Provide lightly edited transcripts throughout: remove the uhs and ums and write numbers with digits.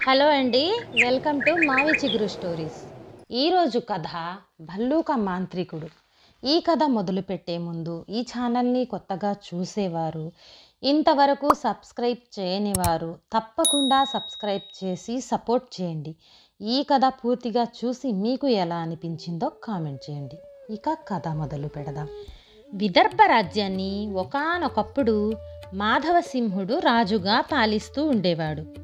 Hello అండి, welcome to మావి చిగురు స్టోరీస్. ఈరోజు కథ భల్లూక మాంత్రికుడు. ఈ కథ మొదలుపెట్టే ముందు ఈ ఛానల్ని కొత్తగా చూసేవారు, ఇంతవరకు సబ్స్క్రైబ్ చేయని వారు తప్పకుండా సబ్స్క్రైబ్ చేసి సపోర్ట్ చేయండి. ఈ కథ పూర్తిగా చూసి మీకు ఎలా అనిపించిందో కామెంట్ చేయండి. ఇక కథ మొదలు పెడదాం. విదర్భ రాజ్యాన్ని ఒకానొకప్పుడు మాధవసింహుడు రాజుగా పాలిస్తూ ఉండేవాడు.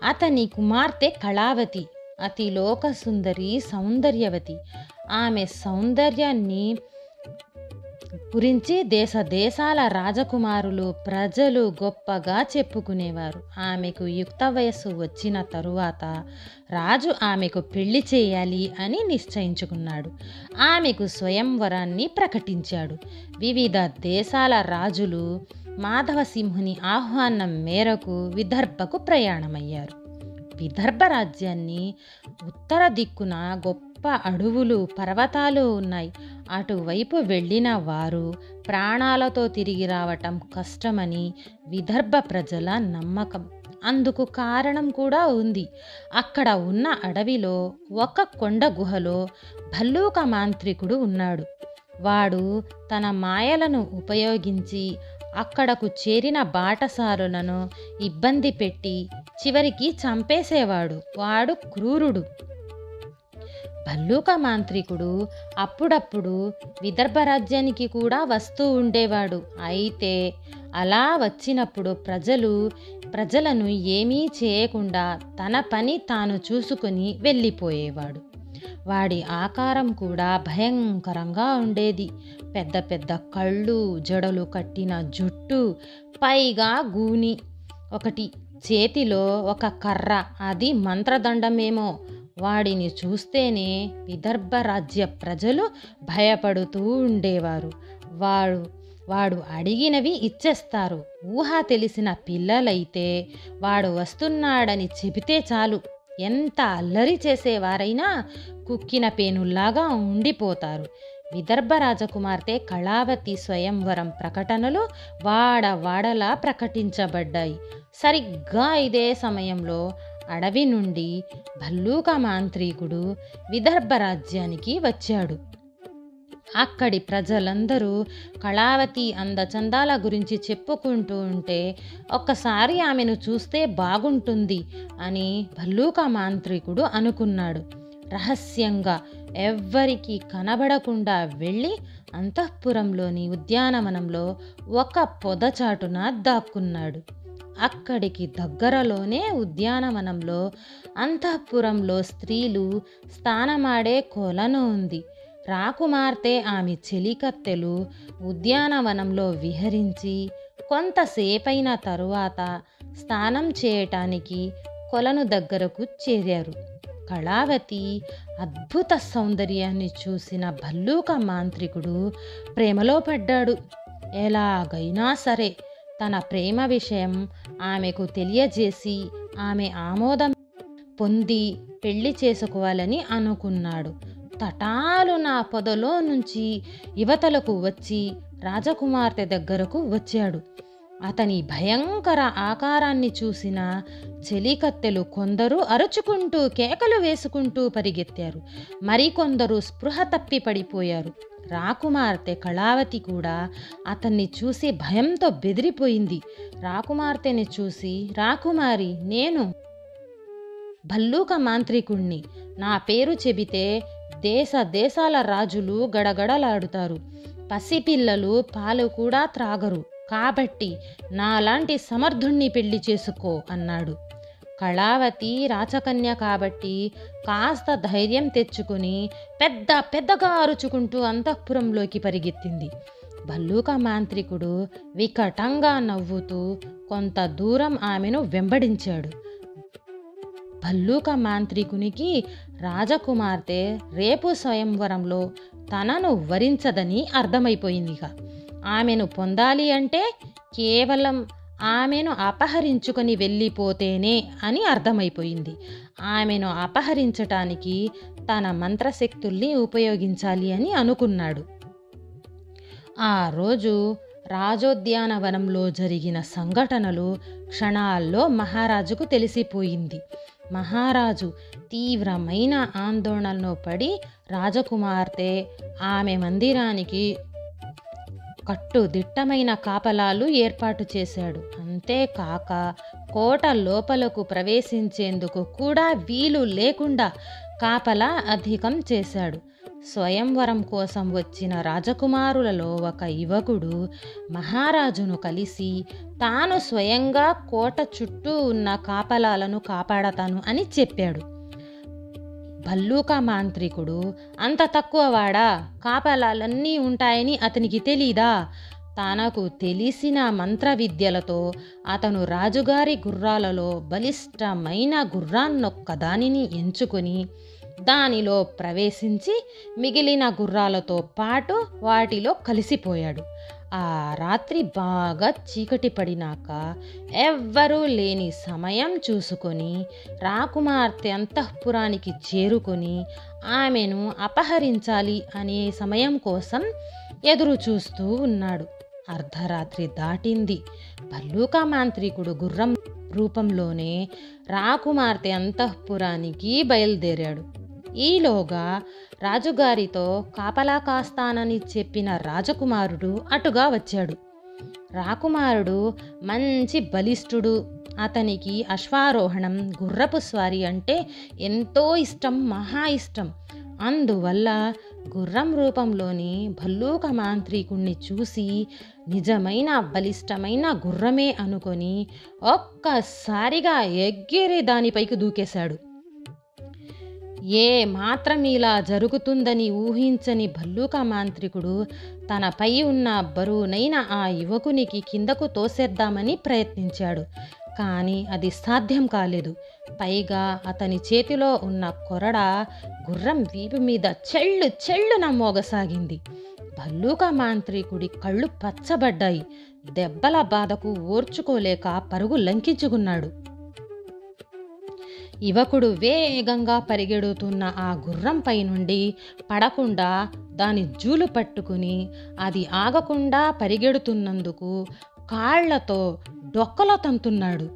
అతని కుమార్తె కళావతి అతిలోక సుందరి, సౌందర్యవతి. ఆమె సౌందర్యాన్ని గురించి దేశ దేశాల రాజకుమారులు, ప్రజలు గొప్పగా చెప్పుకునేవారు. ఆమెకు యుక్త వయస్సు వచ్చిన తరువాత రాజు ఆమెకు పెళ్లి చేయాలి అని నిశ్చయించుకున్నాడు. ఆమెకు స్వయంవరాన్ని ప్రకటించాడు. వివిధ దేశాల రాజులు మాధవసింహుని ఆహ్వానం మేరకు విదర్భకు ప్రయాణమయ్యారు. విదర్భ రాజ్యాన్ని ఉత్తర దిక్కున గొప్ప అడవులు, పర్వతాలు ఉన్నాయి. అటువైపు వెళ్ళిన వారు ప్రాణాలతో తిరిగి రావటం కష్టమని విదర్భ ప్రజల నమ్మకం. అందుకు కారణం కూడా ఉంది. అక్కడ ఉన్న అడవిలో ఒక కొండ గుహలో భల్లూక మాంత్రికుడు ఉన్నాడు. వాడు తన మాయలను ఉపయోగించి అక్కడకు చేరిన బాటసారులను ఇబ్బంది పెట్టి చివరికి చంపేసేవాడు. వాడు క్రూరుడు. భల్లూక మాంత్రికుడు అప్పుడప్పుడు విదర్భ రాజ్యానికి కూడా వస్తూ ఉండేవాడు. అయితే అలా వచ్చినప్పుడు ప్రజలను ఏమీ చేయకుండా తన పని తాను చూసుకుని వెళ్ళిపోయేవాడు. వాడి ఆకారం కూడా భయంకరంగా ఉండేది. పెద్ద పెద్ద కళ్ళు, జడలు కట్టిన జుట్టు, పైగా గూని ఒకటి, చేతిలో ఒక కర్ర, అది మంత్రదండమేమో. వాడిని చూస్తేనే విదర్భ రాజ్య ప్రజలు భయపడుతూ ఉండేవారు. వాడు అడిగినవి ఇచ్చేస్తారు. ఊహ తెలిసిన పిల్లలైతే వాడు వస్తున్నాడని చెబితే చాలు, ఎంత అల్లరి చేసేవారైనా కుక్కిన పేనుల్లాగా ఉండిపోతారు. విదర్భ రాజకుమార్తె కళావతి స్వయంవరం ప్రకటనలు వాడలా ప్రకటించబడ్డాయి. సరిగ్గా ఇదే సమయంలో అడవి నుండి భల్లూక మాంత్రికుడు విదర్భ రాజ్యానికి వచ్చాడు. అక్కడి ప్రజలందరూ కళావతి అందచందాల గురించి చెప్పుకుంటూ ఉంటే ఒక్కసారి ఆమెను చూస్తే బాగుంటుంది అని భల్లూక మాంత్రికుడు అనుకున్నాడు. రహస్యంగా ఎవ్వరికీ కనబడకుండా వెళ్ళి అంతఃపురంలోని ఉద్యానవనంలో ఒక పొదచాటున దాక్కున్నాడు. అక్కడికి దగ్గరలోనే ఉద్యానవనంలో అంతఃపురంలో స్త్రీలు స్నానమాడే కొలను ఉంది. రాకుమార్తె, ఆమె చెలికత్తెలు ఉద్యానవనంలో విహరించి కొంతసేపైన తరువాత స్నానం చేయటానికి కొలను దగ్గరకు చేరారు. కళావతి అద్భుత సౌందర్యాన్ని చూసిన భల్లూక మాంత్రికుడు ప్రేమలో పడ్డాడు. ఎలాగైనా సరే తన ప్రేమ విషయం ఆమెకు తెలియజేసి ఆమె ఆమోదం పొంది పెళ్లి చేసుకోవాలని అనుకున్నాడు. తటాలున పొదలో నుంచి యువతలకు వచ్చి రాజకుమార్తె దగ్గరకు వచ్చాడు. అతని భయంకర ఆకారాన్ని చూసిన చెలికత్తెలు కొందరు అరుచుకుంటూ కేకలు వేసుకుంటూ పరిగెత్తారు. మరికొందరు స్పృహ తప్పి పడిపోయారు. రాకుమార్తె కళావతి కూడా అతన్ని చూసి భయంతో బెదిరిపోయింది. రాకుమార్తెని చూసి, రాకుమారి, నేను భల్లూక మాంత్రికుణ్ణి. నా పేరు చెబితే దేశ దేశాల రాజులు గడగడలాడుతారు. పసిపిల్లలు పాలు కూడా త్రాగరు. కాబట్టి నాలాంటి సమర్థుణ్ణి పెళ్లి చేసుకో అన్నాడు. కళావతి రాచకన్య కాబట్టి కాస్త ధైర్యం తెచ్చుకుని పెద్దగా అరుచుకుంటూ అంతఃపురంలోకి పరిగెత్తింది. భల్లూక మాంత్రికుడు వికటంగా నవ్వుతూ కొంత దూరం ఆమెను వెంబడించాడు. భల్లూక మాంత్రికునికి రాజకుమార్తె రేపు స్వయంవరంలో తనను వరించదని అర్థమైపోయిందిగా. ఆమెను పొందాలి అంటే కేవలం ఆమెను అపహరించుకొని వెళ్ళిపోతేనే అని అర్థమైపోయింది. ఆమెను అపహరించటానికి తన మంత్రశక్తుల్ని ఉపయోగించాలి అని అనుకున్నాడు. ఆ రోజు రాజోద్యానవనంలో జరిగిన సంఘటనలు క్షణాల్లో మహారాజుకు తెలిసిపోయింది. మహారాజు తీవ్రమైన ఆందోళనలో పడి రాజకుమార్తె ఆమె మందిరానికి కట్టుదిట్టమైన కాపలాలు ఏర్పాటు చేశాడు. అంతేకాక కోట లోపలకు ప్రవేశించేందుకు కూడా వీలు లేకుండా కాపలా అధికం చేశాడు. స్వయంవరం కోసం వచ్చిన రాజకుమారులలో ఒక యువకుడు మహారాజును కలిసి తాను స్వయంగా కోట చుట్టూ ఉన్న కాపలాలను కాపాడతాను అని చెప్పాడు. భల్లూక మాంత్రికుడు అంత తక్కువవాడా, కాపలాలన్నీ ఉంటాయని అతనికి తెలీదా? తనకు తెలిసిన మంత్ర విద్యలతో అతను రాజుగారి గుర్రాలలో బలిష్టమైన గుర్రాన్నొక్క దానిని ఎంచుకొని దానిలో ప్రవేశించి మిగిలిన గుర్రాలతో పాటు వాటిలో కలిసిపోయాడు. ఆ రాత్రి బాగా చీకటి పడినాక ఎవ్వరూ లేని సమయం చూసుకొని రాకుమార్తె అంతఃపురానికి చేరుకొని ఆమెను అపహరించాలి అనే సమయం కోసం ఎదురు చూస్తూ ఉన్నాడు. అర్ధరాత్రి దాటింది. భల్లూక మాంత్రికుడు గుర్రం రూపంలోనే రాకుమార్తె అంతఃపురానికి బయలుదేరాడు. ఈలోగా రాజుగారితో కాపలా కాస్తానని చెప్పిన రాజకుమారుడు అటుగా వచ్చాడు. రాకుమారుడు మంచి బలిష్ఠుడు. అతనికి అశ్వారోహణం, గుర్రపు స్వారీ అంటే ఎంతో ఇష్టం, మహా ఇష్టం. అందువల్ల గుర్రం రూపంలోని భల్లూక మాంత్రికుణ్ణి చూసి నిజమైన బలిష్టమైన గుర్రమే అనుకొని ఒక్కసారిగా ఎగిరి దానిపైకి దూకేశాడు. ఏ మాత్రం ఇలా జరుగుతుందని ఊహించని భల్లూక మాంత్రికుడు తనపై ఉన్న బరువునైన ఆ యువకునికి కిందకు తోసేద్దామని ప్రయత్నించాడు. కానీ అది సాధ్యం కాలేదు. పైగా అతని చేతిలో ఉన్న కొరడ గుర్రం వీపు మీద చెళ్ళు చెళ్ళున మోగసాగింది. భల్లూక మాంత్రికుడి కళ్ళు పచ్చబడ్డాయి. దెబ్బల బాధకు ఓర్చుకోలేక పరుగు లంకించుకున్నాడు. యువకుడు వేగంగా పరిగెడుతున్న ఆ గుర్రంపై నుండి పడకుండా దాని జూలు పట్టుకుని అది ఆగకుండా పరిగెడుతున్నందుకు కాళ్లతో డొక్కలో తంతున్నాడు.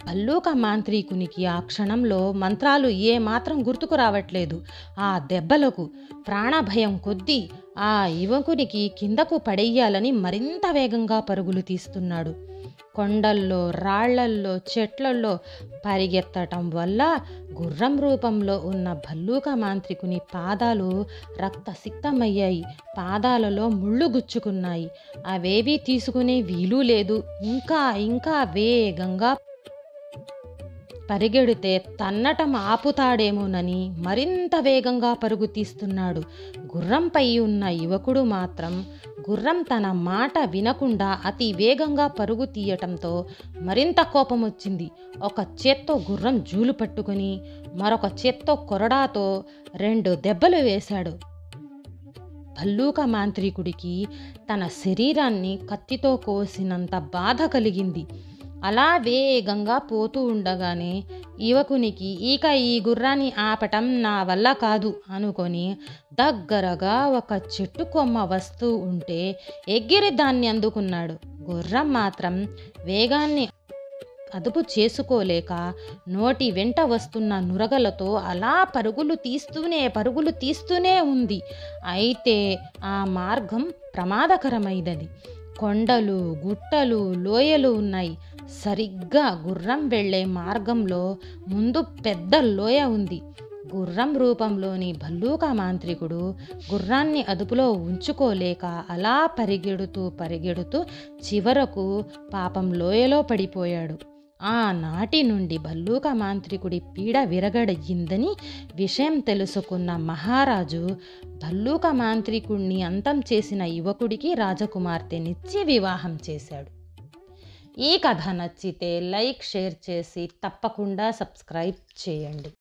భల్లూక మాంత్రికునికి ఆ క్షణంలో మంత్రాలు ఏమాత్రం గుర్తుకు రావట్లేదు. ఆ దెబ్బలకు ప్రాణభయం కొద్దీ ఆ యువకునికి కిందకు పడేయాలని మరింత వేగంగా పరుగులు తీస్తున్నాడు. కొండల్లో, రాళ్లల్లో, చెట్లల్లో పరిగెత్తటం వల్ల గుర్రం రూపంలో ఉన్న భల్లూక మాంత్రికుని పాదాలు రక్తసిక్తమయ్యాయి. పాదాలలో ముళ్ళు గుచ్చుకున్నాయి. అవేవీ తీసుకునే వీలు లేదు. ఇంకా వేగంగా పరిగెడితే తన్నటం ఆపుతాడేమోనని మరింత వేగంగా పరుగు తీస్తున్నాడు. గుర్రంపై ఉన్న యువకుడు మాత్రం గుర్రం తన మాట వినకుండా అతి వేగంగా పరుగు తీయటంతో మరింత కోపం వచ్చింది. ఒక చేత్తో గుర్రం జూలు పట్టుకుని మరొక చేత్తో కొరడాతో 2 దెబ్బలు వేశాడు. భల్లూక మాంత్రికుడికి తన శరీరాన్ని కత్తితో కోసినంత బాధ కలిగింది. అలా వేగంగా పోతూ ఉండగానే యువకునికి ఇక ఈ గుర్రాన్ని ఆపటం నా వల్ల కాదు అనుకొని దగ్గరగా ఒక చెట్టు కొమ్మ వస్తూ ఉంటే ఎగిరి దాన్ని అందుకున్నాడు. గుర్రం మాత్రం వేగాన్ని అదుపు చేసుకోలేక నోటి వెంట వస్తున్న నురగలతో అలా పరుగులు తీస్తూనే ఉంది. అయితే ఆ మార్గం ప్రమాదకరమైనది. కొండలు, గుట్టలు, లోయలు ఉన్నాయి. సరిగ్గా గుర్రం వెళ్ళే మార్గంలో ముందు పెద్ద లోయ ఉంది. గుర్రం రూపంలోని భల్లూక మాంత్రికుడు గుర్రాన్ని అదుపులో ఉంచుకోలేక అలా పరిగెడుతూ చివరకు పాపం లోయలో పడిపోయాడు. ఆనాటి నుండి భల్లూక మాంత్రికుడి పీడ విరగడయ్యిందని విషయం తెలుసుకున్న మహారాజు భల్లూక మాంత్రికుడిని అంతం చేసిన యువకుడికి రాజకుమార్తెనిచ్చి వివాహం చేశాడు. ఈ కథ నచ్చితే లైక్, షేర్ చేసి తప్పకుండా సబ్స్క్రైబ్ చేయండి.